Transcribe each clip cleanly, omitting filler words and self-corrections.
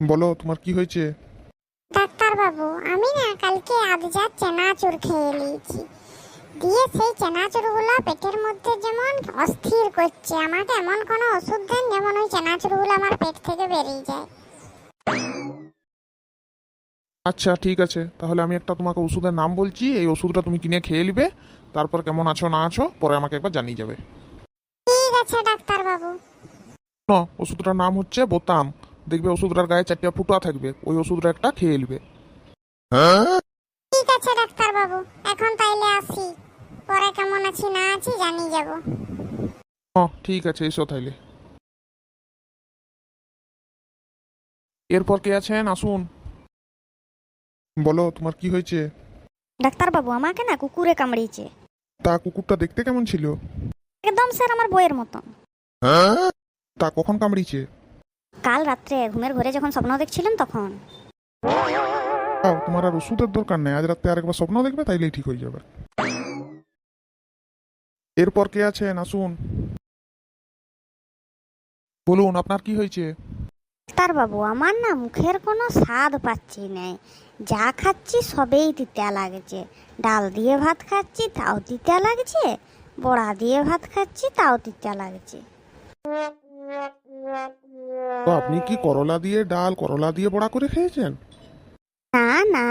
বলো তোমার কি হয়েছে? ডাক্তার বাবু, আমি না কালকে আবজাত চানাচুর খেয়ে নিয়েছি। দিয়ে সেই চানাচুরগুলো পেটের মধ্যে যেমন অস্থির করছে। আমাকে এমন কোনো ওষুধ দেন যেমন ওই চানাচুরগুলো আমার পেট থেকে বেরিয়ে যায়। আচ্ছা ঠিক আছে, তাহলে আমি একটা তোমাকে ওষুধের নাম বলছি, এই ওষুধটা তুমি কিনে খেয়ে নিবে। তারপর কেমন আছো না আছো পরে আমাকে একবার জানিয়ে যাবে। ঠিক আছে ডাক্তার বাবু। না, ওষুধটার নাম হচ্ছে বোতাম। দেখবে ওষুধটার গায়ে 4টা ফুটা থাকবে, ওই ওষুধটা একটা খেয়ে নিবে। ঠিক আছে ডাক্তার বাবু, এখন তাইলে আসি, পরে কেমন আছি না আছি জানিয়ে যাব। হ্যাঁ ঠিক আছে, এসো তাইলে। এরপর কে আছেন আসুন। বলো তোমার কি হয়েছে? ডাক্তারবাবু, আমাকে না কুকুরে কামড়িয়েছে। তা কুকুরটা দেখতে কেমন ছিল? একদম স্যার আমার বইয়ের মতন। তা কখন কামড়িয়েছে? কাল রাত্রে ঘুমের ঘরে যখন স্বপ্ন দেখছিলাম তখন। তোমার আর ওষুধের দরকার নেই, আজ রাতে আরেকবার স্বপ্ন দেখবে তাইলেই ঠিক হয়ে যাবে। এরপর কে আছেন আসুন। বলুন আপনার কি হয়েছে? ডাক্তারবাবু, আমার না মুখের কোনো স্বাদ পাচ্ছি না। যা খাচ্ছি সবেই তিতা লাগছে। ডাল দিয়ে ভাত খাচ্ছি তাও তিতা লাগছে, বড়া দিয়ে ভাত খাচ্ছি তাও তিতা লাগছে। তো আপনি কি করলা দিয়ে ডাল, করলা দিয়ে বড়া করে খেয়েছেন? না না,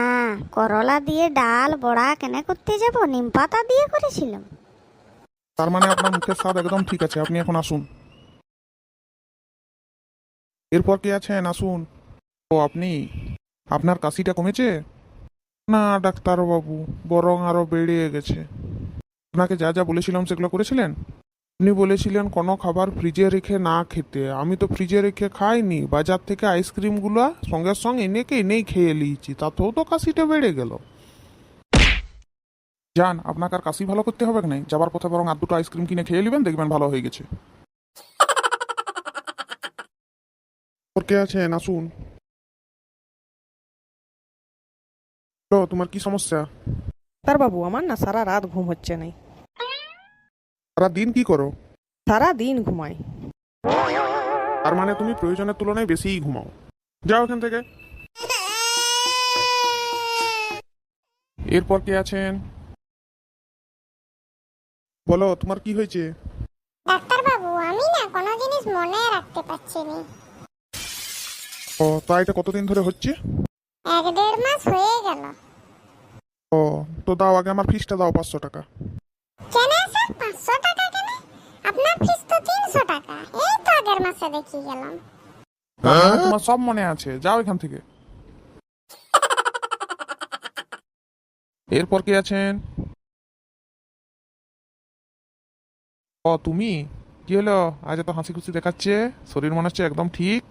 করলা দিয়ে ডাল বড়া কেন করতে যাব, নিম পাতা দিয়ে করেছিলাম। তার মানে আপনার মুখের স্বাদ একদম ঠিক আছে, আপনি এখন আসুন। এরপর কে আছেন আসুন। ও আপনি, আপনার কাশিটা কমেছে? না ডাক্তার বাবু, বরং আরো বেড়ে গেছে। আপনাকে যা যা বলেছিলাম সেগুলো করেছিলেন? আপনি বলেছিলেন কোনো খাবার ফ্রিজে রেখে না খেতে, আমি তো ফ্রিজে রেখে খাইনি, বাজার থেকে আইসক্রিমগুলো সঙ্গে সঙ্গে এনেই খেয়ে নিয়েছি, তাতেও তো কাশিটা বেড়ে গেল। যান, আপনাকে আর কাশি ভালো করতে হবে না, যাবার পথে বরং আর দুটো আইসক্রিম কিনে খেয়ে নেবেন, দেখবেন ভালো হয়ে গেছে। ওর কে আছেন আসুন। তোমার কি সমস্যা? ডাক্তার বাবু, আমার না সারা রাত ঘুম হচ্ছে না। সারা দিন কি করো? সারা দিন ঘুমাই। তার মানে তুমি প্রয়োজনের তুলনায় বেশিই ঘুমাও। যাও এখান থেকে। এরপর কে আছেন? বলো তোমার কি হয়েছে? ডাক্তার বাবু, আমি না কোনো জিনিস মনে রাখতে পারছি না। ও তা এটা কতদিন ধরে হচ্ছে? 1-1.5 মাস হয়ে গেল। ও তো দাও, আগে আমার ফিসটা দাও 500 টাকা। কেন স্যার 500 টাকা কেন? আপনার ফিস তো 300 টাকা, এই তো আগের মাসে দেখিয়ে গেলাম। তার মানে তোমার সব মনে আছে, যাও এখান থেকে। এরপর কে আছেন? ও তুমি, কি হলো আজ এত হাসি খুশি দেখাচ্ছে, শরীর মনে হচ্ছে একদম ঠিক।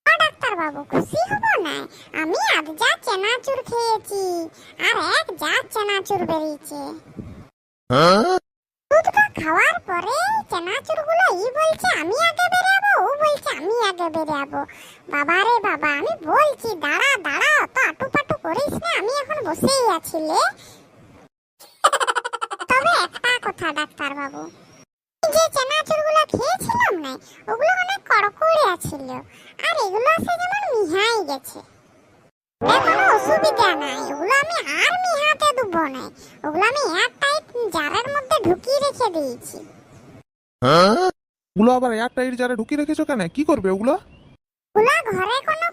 ডাক্তার বাবু, খুশি হব না? আমি আজ যা চানাচুর খেয়েছি, আর এক যা চানাচুর বেরিয়েছে। দুধটা খাওয়ার পরে চানাচুর গুলো বলছে আমি আগে বেরাবো, ও বলছে আমি আগে বেরাবো। বাবা রে বাবা, আমি বলছি দাঁড়া দাঁড়া, অত আটুপাটু করিস না, আমি এখন বসেই আছি লে। তবে একটা কথা ডাক্তার বাবু, যে চানাচুর গুলো খেয়েছিলাম না, ওগুলো অনেক কড়কড়িয়া ছিল, আর এগুলো আছে যেমন মিহাই গেছে। কোনো অসুবিধা নাই, ওগুলো আমি আর মিহাতে দেবো না, ওগুলো আমি এয়ারটাইট জারের মধ্যে ঢুকিয়ে রেখে দিয়েছি। ওগুলো আবার এয়ার টাইট জারে ঢুকিয়ে রেখেছো কেন, কি করবে ওগুলো? ওগুলো ঘরে কোনো